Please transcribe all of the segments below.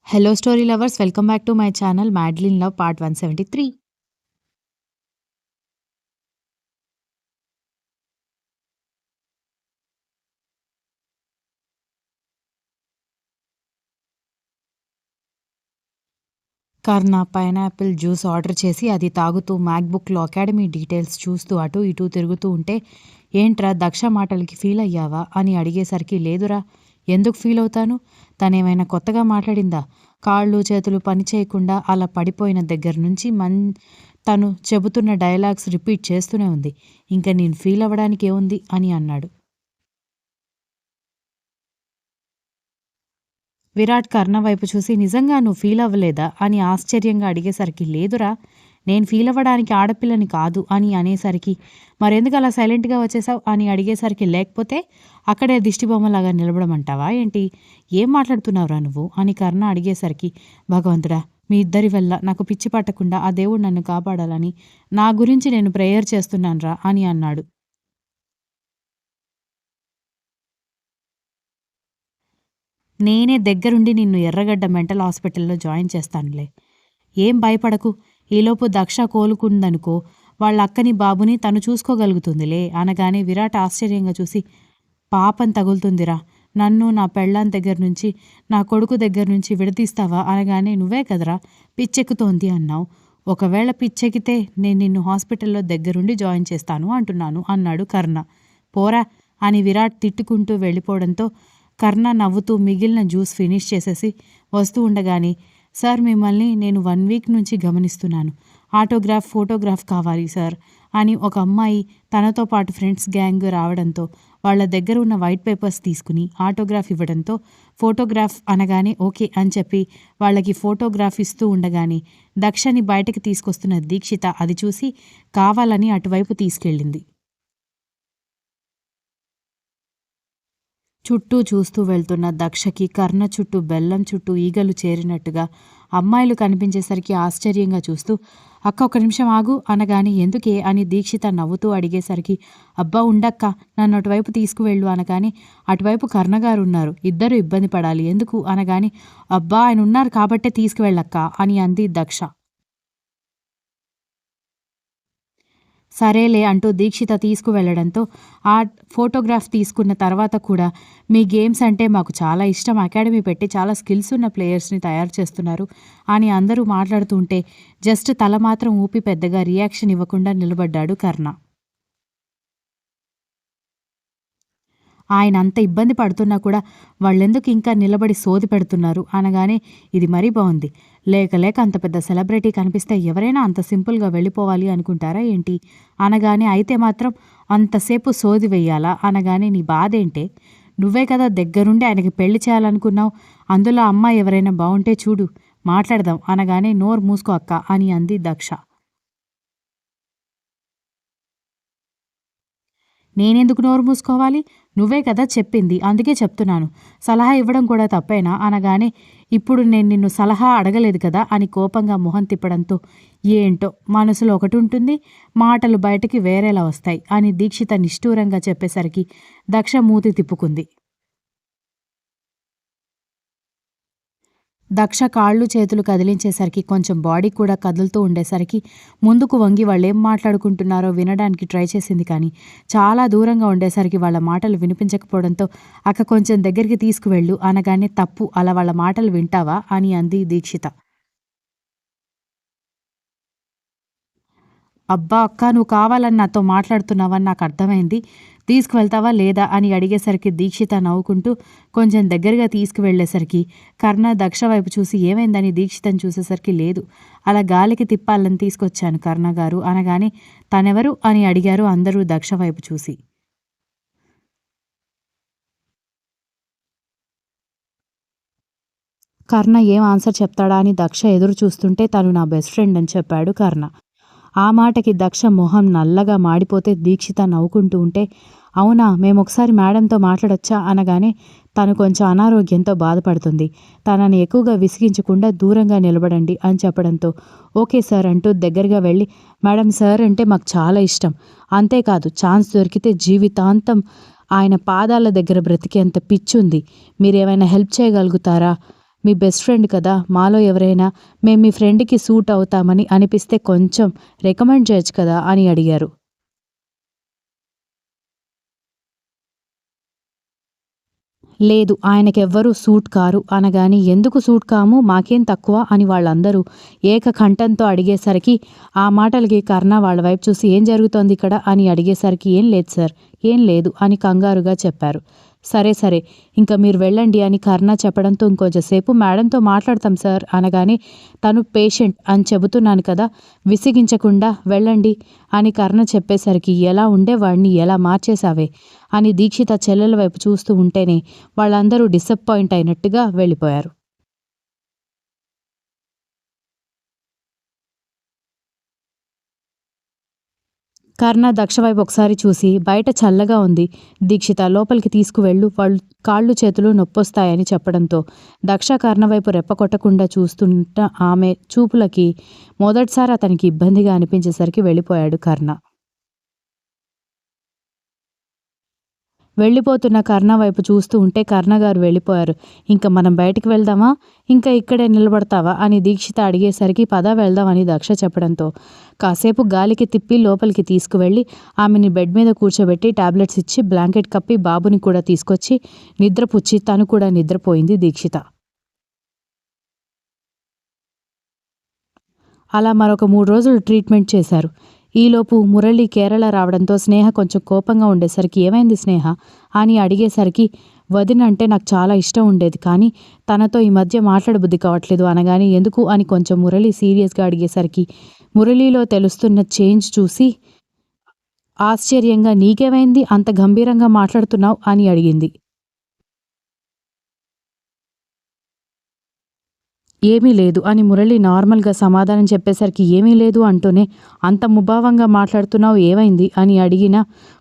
Hello, story lovers. Welcome back to my channel, Madeline Love, part 173. Karna pineapple juice order చేసి అది తాగుతూ మ్యాక్బుక్లో academy details చూస్తూ అటు ఇటు తిరుగుతూ ఉంటే, ఏంట్రా దక్ష మాటలకి ఫీల్ అయ్యావా అని అడిగేసరికి, లేదురా, ఎందుకు ఫీల్ అవుతాను, తనేమైనా కొత్తగా మాట్లాడిందా, కాళ్ళు చేతులు పని చేయకుండా అలా పడిపోయిన దగ్గర నుంచి తను చెబుతున్న డైలాగ్స్ రిపీట్ చేస్తూనే ఉంది, ఇంకా నేను ఫీల్ అవ్వడానికి ఏముంది అని అన్నాడు. విరాట్ కర్ణ వైపు చూసి, నిజంగా నువ్వు ఫీల్ అవ్వలేదా అని ఆశ్చర్యంగా అడిగేసరికి, లేదురా, నేను ఫీల్ అవ్వడానికి ఆడపిల్లని కాదు అని అనేసరికి, మరెందుకు అలా సైలెంట్గా వచ్చేసావు అని అడిగేసరికి, లేకపోతే అక్కడే దిష్టిబొమ్మలాగా నిలబడమంటావా ఏంటి, ఏం మాట్లాడుతున్నావురా నువ్వు అని కర్ణ అడిగేసరికి, భగవంతుడా, మీ ఇద్దరి వల్ల నాకు పిచ్చి పట్టకుండా ఆ దేవుడు నన్ను కాపాడాలని నా గురించి నేను ప్రేయర్ చేస్తున్నానురా అని అన్నాడు. నేనే దగ్గరుండి నిన్ను ఎర్రగడ్డ మెంటల్ హాస్పిటల్లో జాయిన్ చేస్తానులే, ఏం భయపడకు, ఈలోపు దక్ష కోలుకుందనుకో, వాళ్ళ అక్కని బాబుని తను చూసుకోగలుగుతుందిలే అనగానే విరాట్ ఆశ్చర్యంగా చూసి, పాపం తగులుతుందిరా, నన్ను నా పెళ్ళాం దగ్గర నుంచి నా కొడుకు దగ్గర నుంచి విడదీస్తావా అనగానే, నువ్వే కదరా పిచ్చెక్కుతోంది అన్నావు, ఒకవేళ పిచ్చెక్కితే నేను నిన్ను హాస్పిటల్లో దగ్గరుండి జాయిన్ చేస్తాను అంటున్నాను అన్నాడు కర్ణ. పోరా అని విరాట్ తిట్టుకుంటూ వెళ్ళిపోవడంతో కర్ణ నవ్వుతూ మిగిలిన జ్యూస్ ఫినిష్ చేసేసి వస్తూ ఉండగానే, సార్, మిమ్మల్ని నేను 1 వీక్ నుంచి గమనిస్తున్నాను, ఆటోగ్రాఫ్ ఫోటోగ్రాఫ్ కావాలి సార్ అని ఒక అమ్మాయి తనతో పాటు ఫ్రెండ్స్ గ్యాంగ్ రావడంతో వాళ్ళ దగ్గర ఉన్న వైట్ పేపర్స్ తీసుకుని ఆటోగ్రాఫ్ ఇవ్వడంతో ఫోటోగ్రాఫ్ అనగానే ఓకే అని చెప్పి వాళ్ళకి ఫోటోగ్రాఫ్ ఇస్తూ ఉండగానే దక్షని బయటకు తీసుకొస్తున్న దీక్షిత అది చూసి కావాలని అటువైపు తీసుకెళ్ళింది. చుట్టూ చూస్తూ వెళ్తున్న దక్షకి కర్ణ చుట్టూ బెల్లం చుట్టూ ఈగలు చేరినట్టుగా అమ్మాయిలు కనిపించేసరికి ఆశ్చర్యంగా చూస్తూ, అక్క ఒక నిమిషం ఆగు అనగానే, ఎందుకే అని దీక్షిత నవ్వుతూ అడిగేసరికి, అబ్బా ఉండక్క, నన్ను అటువైపు తీసుకువెళ్ళు అనగానే, అటువైపు కర్ణగారు ఉన్నారు, ఇద్దరు ఇబ్బంది పడాలి ఎందుకు అనగానే, అబ్బా ఆయన ఉన్నారు కాబట్టే తీసుకువెళ్ళక్క అని అంది దక్ష. సరేలే అంటూ దీక్షిత తీసుకువెళ్లడంతో ఆ ఫోటోగ్రాఫ్ తీసుకున్న తర్వాత కూడా, మీ గేమ్స్ అంటే మాకు చాలా ఇష్టం, అకాడమీ పెట్టి చాలా స్కిల్స్ ఉన్న ప్లేయర్స్ని తయారు చేస్తున్నారు అని అందరూ మాట్లాడుతుంటే జస్ట్ తల మాత్రం ఊపి పెద్దగా రియాక్షన్ ఇవ్వకుండా నిలబడ్డాడు కర్ణ. ఆయన అంత ఇబ్బంది పడుతున్నా కూడా వాళ్ళెందుకు ఇంకా నిలబడి సోది పెడుతున్నారు అనగానే, ఇది మరీ బాగుంది, లేక లేక అంత పెద్ద సెలబ్రిటీ కనిపిస్తే ఎవరైనా అంత సింపుల్గా వెళ్ళిపోవాలి అనుకుంటారా ఏంటి అనగానే, అయితే మాత్రం అంతసేపు సోది వెయ్యాలా అనగానే, నీ బాధేంటే, నువ్వే కదా దగ్గరుండి ఆయనకి పెళ్లి చేయాలనుకున్నావు, అందులో అమ్మాయి ఎవరైనా బాగుంటే చూడు మాట్లాడదాం అనగానే, నోరు మూసుకో అక్క అని అంది దక్ష. నేనెందుకు నోరు మూసుకోవాలి, నువ్వే కదా చెప్పింది, అందుకే చెప్తున్నాను, సలహా ఇవ్వడం కూడా తప్పేనా అనగానే, ఇప్పుడు నేను నిన్ను సలహా అడగలేదు కదా అని కోపంగా మొహం తిప్పడంతో, ఏంటో మనసులో ఒకటి ఉంటుంది, మాటలు బయటికి వేరేలా వస్తాయి అని దీక్షిత నిష్ఠూరంగా చెప్పేసరికి దక్ష మూతి తిప్పుకుంది. దక్ష కాళ్ళు చేతులు కదిలించేసరికి కొంచెం బాడీ కూడా కదులుతూ ఉండేసరికి ముందుకు వంగి వాళ్ళేం మాట్లాడుకుంటున్నారో వినడానికి ట్రై చేసింది, కానీ చాలా దూరంగా ఉండేసరికి వాళ్ళ మాటలు వినిపించకపోవడంతో, అక్క కొంచెం దగ్గరికి తీసుకువెళ్ళు అనగానే, తప్పు, అలా వాళ్ళ మాటలు వింటావా అని అంది దీక్షిత. అబ్బా అక్క, నువ్వు కావాలని నాతో మాట్లాడుతున్నావని నాకు అర్థమైంది, తీసుకువెళ్తావా లేదా అని అడిగేసరికి దీక్షిత నవ్వుకుంటూ కొంచెం దగ్గరగా తీసుకువెళ్లేసరికి కర్ణ దక్ష వైపు చూసి, ఏమైందని దీక్షితను చూసేసరికి, లేదు, అలా గాలికి తిప్పాలని తీసుకొచ్చాను కర్ణ గారు అనగానే, తనెవరు అని అడిగారు అందరూ దక్ష వైపు చూసి. కర్ణ ఏం ఆన్సర్ చెప్తాడా అని దక్ష ఎదురు చూస్తుంటే, తను నా బెస్ట్ ఫ్రెండ్ అని చెప్పాడు కర్ణ. ఆ మాటకి దక్ష మొహం నల్లగా మాడిపోతే దీక్షిత నవ్వుకుంటూ ఉంటే, అవునా, మేమొకసారి మేడంతో మాట్లాడొచ్చా అనగానే, తను కొంచెం అనారోగ్యంతో బాధపడుతుంది, తనని ఎక్కువగా విసిగించకుండా దూరంగా నిలబడండి అని చెప్పడంతో, ఓకే సార్ అంటూ దగ్గరగా వెళ్ళి, మేడం, సార్ అంటే మాకు చాలా ఇష్టం, అంతేకాదు ఛాన్స్ దొరికితే జీవితాంతం ఆయన పాదాల దగ్గర బ్రతికేంత పిచ్చుంది, మీరేమైనా హెల్ప్ చేయగలుగుతారా, మీ బెస్ట్ ఫ్రెండ్ కదా, మాలో ఎవరైనా మేము మీ ఫ్రెండ్‌కి సూట్ అవుతామని అనిపిస్తే కొంచెం రికమెండ్ చేయొచ్చు కదా అని అడిగారు. లేదు, ఆయనకెవ్వరూ సూట్ కారు అనగాని ఎందుకు సూట్ కాము, మాకేం తక్కువ అని వాళ్ళందరూ ఏకకంఠంతో అడిగేసరికి ఆ మాటలకి కర్ణ వాళ్ళ వైపు చూసి ఏం జరుగుతోంది ఇక్కడ అని అడిగేసరికి ఏం లేదు సార్, ఏం లేదు అని కంగారుగా చెప్పారు. సరే సరే, ఇంక మీరు వెళ్ళండి అని కర్ణ చెప్పడంతో ఇంకొంచెంసేపు మేడంతో మాట్లాడతాం సార్ అనగానే తను పేషెంట్ అని చెబుతున్నాను కదా, విసిగించకుండా వెళ్ళండి అని కర్ణ చెప్పేసరికి ఎలా ఉండేవాడిని ఎలా మార్చేశావే అని దీక్షిత చెల్లెల వైపు చూస్తూ ఉంటేనే వాళ్ళందరూ డిసప్పాయింట్ అయినట్టుగా వెళ్ళిపోయారు. కర్ణ దక్ష వైపు ఒకసారి చూసి బయట చల్లగా ఉంది, దీక్షిత లోపలికి తీసుకువెళ్ళు, వాళ్ళు కాళ్ళు చేతులు నొప్పొస్తాయని చెప్పడంతో దక్ష కర్ణ వైపు రెప్ప కొట్టకుండా చూస్తుంట ఆమె చూపులకి మొదటిసారి అతనికి ఇబ్బందిగా అనిపించేసరికి వెళ్ళిపోయాడు కర్ణ. వెళ్ళిపోతున్న కర్ణ వైపు చూస్తూ ఉంటే కర్ణగారు వెళ్ళిపోయారు. ఇంక మనం బయటికి వెళ్దామా, ఇంకా ఇక్కడే నిలబడతావా అని దీక్షిత అడిగేసరికి పద వెళ్దాం అని దక్ష చెప్పడంతో కాసేపు గాలికి తిప్పి లోపలికి తీసుకువెళ్ళి ఆమెని బెడ్ మీద కూర్చోబెట్టి టాబ్లెట్స్ ఇచ్చి బ్లాంకెట్ కప్పి బాబుని కూడా తీసుకొచ్చి నిద్రపుచ్చి తను కూడా నిద్రపోయింది దీక్షిత. అలా మరొక 3 రోజులు ట్రీట్మెంట్ చేశారు. ఈలోపు మురళి కేరళ రావడంతో స్నేహ కొంచెం కోపంగా ఉండేసరికి ఏమైంది స్నేహ అని అడిగేసరికి వదిన అంటే నాకు చాలా ఇష్టం ఉండేది, కానీ తనతో ఈ మధ్య మాట్లాడబుద్ధి కావట్లేదు అనగానే ఎందుకు అని కొంచెం మురళి సీరియస్గా అడిగేసరికి మురళిలో తెలుస్తున్న చేంజ్ చూసి ఆశ్చర్యంగా నీకేమైంది అంత గంభీరంగా మాట్లాడుతున్నావు అని అడిగింది. ఏమీ లేదు అని మురళి నార్మల్గా సమాధానం చెప్పేసరికి ఏమీ లేదు అంటూనే అంత ముభావంగా మాట్లాడుతున్నావు ఏమైంది అని అడిగిన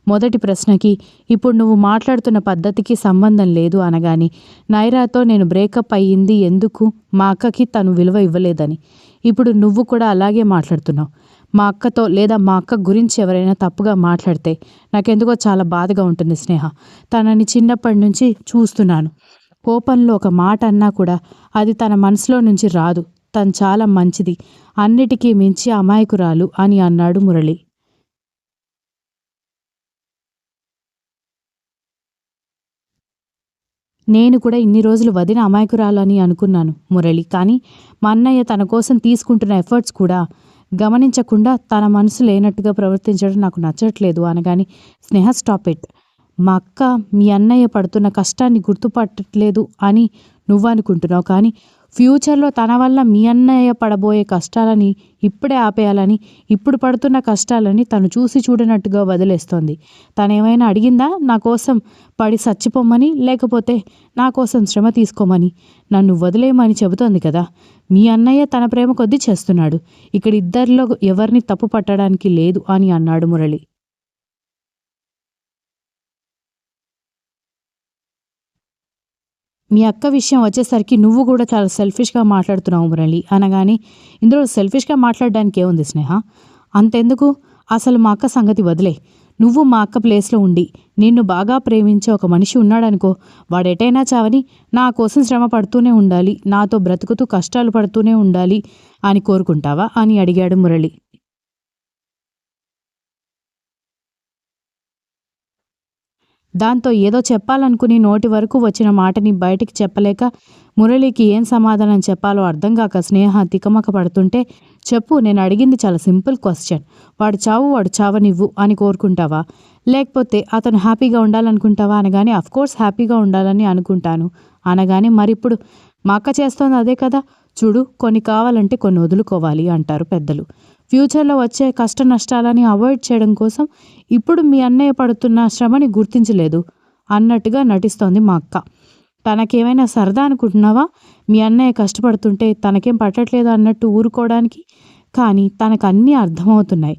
మొదటి ప్రశ్నకి ఇప్పుడు నువ్వు మాట్లాడుతున్న పద్ధతికి సంబంధం లేదు అనగాని నైరాతో నేను బ్రేకప్ అయ్యింది ఎందుకు, మా అక్కకి తను విలువ ఇవ్వలేదని. ఇప్పుడు నువ్వు కూడా అలాగే మాట్లాడుతున్నావు. మా అక్కతో లేదా మా అక్క గురించి ఎవరైనా తప్పుగా మాట్లాడితే నాకెందుకో చాలా బాధగా ఉంటుంది స్నేహ. తనని చిన్నప్పటి నుంచి చూస్తున్నాను. కోపంలో ఒక మాట అన్నా కూడా అది తన మనసులో నుంచి రాదు. తను చాలా మంచిది, అన్నిటికీ మించి అమాయకురాలు అని అన్నాడు మురళి. నేను కూడా ఇన్ని రోజులు వదిన అమాయకురాలు అని అనుకున్నాను మురళి, కానీ మా అన్నయ్య తన కోసం తీసుకుంటున్న ఎఫర్ట్స్ కూడా గమనించకుండా తన మనసు లేనట్టుగా ప్రవర్తించడం నాకు నచ్చట్లేదు అనగాని స్నేహ స్టాప్ ఇట్. మా అక్క మీ అన్నయ్య పడుతున్న కష్టాన్ని గుర్తుపట్టట్లేదు అని నువ్వనుకుంటున్నావు, కానీ ఫ్యూచర్‌లో తన వల్ల మీ అన్నయ్య పడబోయే కష్టాలని ఇప్పుడే ఆపేయాలని, ఇప్పుడు పడుతున్న కష్టాలని తను చూసి చూడనట్టుగా వదిలేస్తోంది. తనేమైనా అడిగిందా నా కోసం పడి సచ్చిపోమని, లేకపోతే నా కోసం శ్రమ తీసుకోమని? నన్ను వదిలేయమని చెబుతోంది కదా! మీ అన్నయ్య తన ప్రేమ కొద్దీ చేస్తున్నాడు. ఇక్కడ ఇద్దరిలో ఎవరిని తప్పు పట్టడానికి లేదు అని అన్నాడు మురళి. మీ అక్క విషయం వచ్చేసరికి నువ్వు కూడా చాలా సెల్ఫిష్‌గా మాట్లాడుతున్నావు మురళి అనగానే, ఇందులో సెల్ఫిష్‌గా మాట్లాడడానికి ఏముంది స్నేహ? అంతెందుకు? అసలు మా అక్క సంగతి వదిలేయ్. నువ్వు మా అక్క ప్లేస్‌లో ఉండి, నిన్ను బాగా ప్రేమించే ఒక మనిషి ఉన్నాడనుకో, వాడెటైనా చావని నా కోసం శ్రమ పడుతూనే ఉండాలి, నాతో బ్రతుకుతూ కష్టాలు పడుతూనే ఉండాలి అని కోరుకుంటావా అని అడిగాడు మురళి. దాంతో ఏదో చెప్పాలనుకుని నోటి వరకు వచ్చిన మాటని బయటికి చెప్పలేక మురళికి ఏం సమాధానం చెప్పాలో అర్థం కాక స్నేహ తికమక పడుతుంటే, చెప్పు, నేను అడిగింది చాలా సింపుల్ క్వశ్చన్. వాడు చావు వాడు చావనివ్వు అని కోరుకుంటావా, లేకపోతే అతను హ్యాపీగా ఉండాలనుకుంటావా అనగానే కోర్స్ హ్యాపీగా ఉండాలని అనుకుంటాను అనగానే మరిప్పుడు మా అక్క చేస్తోంది అదే కదా, చూడు కొన్ని కావాలంటే కొన్ని వదులుకోవాలి అంటారు పెద్దలు. ఫ్యూచర్‌లో వచ్చే కష్ట నష్టాలని అవాయిడ్ చేయడం కోసం ఇప్పుడు మీ అన్నయ్య పడుతున్న శ్రమని గుర్తించలేదు అన్నట్టుగా నటిస్తోంది మా అక్క. తనకేమైనా సరదా అనుకుంటున్నావా? మీ అన్నయ్య కష్టపడుతుంటే తనకేం పట్టట్లేదు అన్నట్టు ఊరుకోవడానికి? కానీ తనకు అన్నీ అర్థమవుతున్నాయి.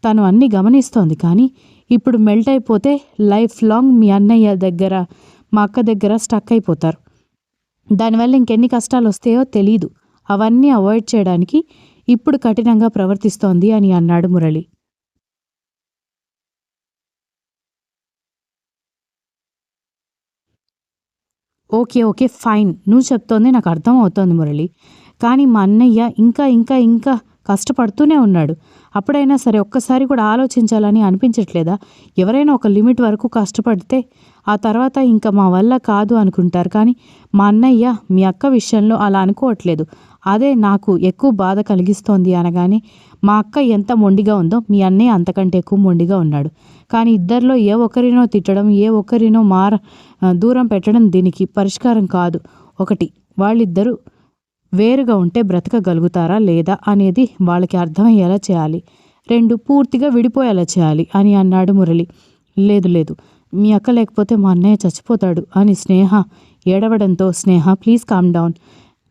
తను అన్నీ గమనిస్తోంది. కానీ ఇప్పుడు మెల్ట్ అయిపోతే లైఫ్ లాంగ్ మీ అన్నయ్య దగ్గర, మా అక్క దగ్గర స్టక్ అయిపోతారు. దానివల్ల ఇంకెన్ని కష్టాలొస్తాయో తెలీదు. అవన్నీ అవాయిడ్ చేయడానికి ఇప్పుడు కఠినంగా ప్రవర్తిస్తోంది అని అన్నాడు మురళి. ఓకే. ఓకే. ఫైన్. నువ్వు చెప్తోంది నాకు అర్థమవుతోంది మురళి. కానీ మా అన్నయ్య ఇంకా కష్టపడుతూనే ఉన్నాడు. అప్పుడైనా సరే ఒక్కసారి కూడా ఆలోచించాలని అనిపించట్లేదా? ఎవరైనా ఒక లిమిట్ వరకు కష్టపడితే ఆ తర్వాత ఇంక మా వల్ల కాదు అనుకుంటారు. కానీ మా అన్నయ్య మీ అక్క విషయంలో అలా అనుకోవట్లేదు. అదే నాకు ఎక్కువ బాధ కలిగిస్తోంది అనగానే మా అక్క ఎంత మొండిగా ఉందో మీ అన్నయ్య అంతకంటే ఎక్కువ మొండిగా ఉన్నాడు. కానీ ఇద్దరిలో ఏ ఒక్కరినో తిట్టడం, ఏ ఒక్కరినో దూరం పెట్టడం దీనికి పరిష్కారం కాదు. ఒకటి, వాళ్ళిద్దరూ వేరుగా ఉంటే బ్రతకగలుగుతారా లేదా అనేది వాళ్ళకి అర్థమయ్యేలా చేయాలి. 2, పూర్తిగా విడిపోయేలా చేయాలి అని అన్నాడు మురళి. లేదు లేదు, మీ అక్క లేకపోతే మా అన్నయ్య చచ్చిపోతాడు అని స్నేహ ఏడవడంతో, స్నేహ ప్లీజ్ కామ్ డౌన్.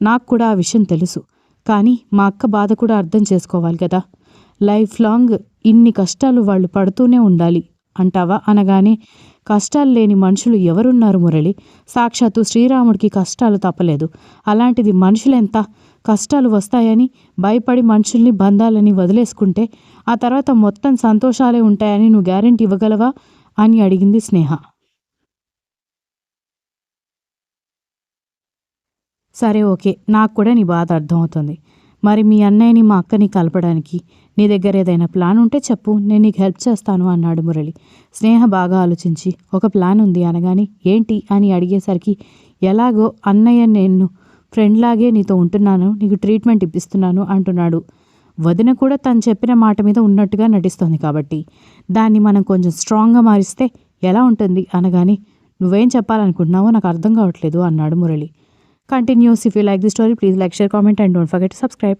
నాకు కూడా ఆ విషయం తెలుసు. కానీ మా అక్క బాధ కూడా అర్థం చేసుకోవాలి కదా. లైఫ్ లాంగ్ ఇన్ని కష్టాలు వాళ్ళు పడుతూనే ఉండాలి అంటావా అనగానే, కష్టాలు లేని మనుషులు ఎవరున్నారు మురళి? సాక్షాత్తు శ్రీరాముడికి కష్టాలు తప్పలేదు. అలాంటిది మనుషులెంత కష్టాలు వస్తాయని భయపడి మనుషుల్ని బంధాలని వదిలేసుకుంటే ఆ తర్వాత మొత్తం సంతోషాలే ఉంటాయని నువ్వు గ్యారెంటీ ఇవ్వగలవా అని అడిగింది స్నేహ. సరే ఓకే, నాకు కూడా నీ బాధ అర్థమవుతుంది. మరి మీ అన్నయ్యని మా అక్కని కలపడానికి నీ దగ్గర ఏదైనా ప్లాన్ ఉంటే చెప్పు, నేను నీకు హెల్ప్ చేస్తాను అన్నాడు మురళి. స్నేహ బాగా ఆలోచించి ఒక ప్లాన్ ఉంది అనగానే, ఏంటి అని అడిగేసరికి, ఎలాగో అన్నయ్య నేను ఫ్రెండ్లాగే నీతో ఉంటున్నాను, నీకు ట్రీట్మెంట్ ఇప్పిస్తున్నాను అంటున్నాడు. వదిన కూడా తను చెప్పిన మాట మీద ఉన్నట్టుగా నటిస్తోంది కాబట్టి దాన్ని మనం కొంచెం స్ట్రాంగ్గా మారిస్తే ఎలా ఉంటుంది అనగానే, నువ్వేం చెప్పాలనుకుంటున్నావో నాకు అర్థం కావట్లేదు అన్నాడు Murali. Continues. If you like the story, please like, share, comment, and don't forget to subscribe.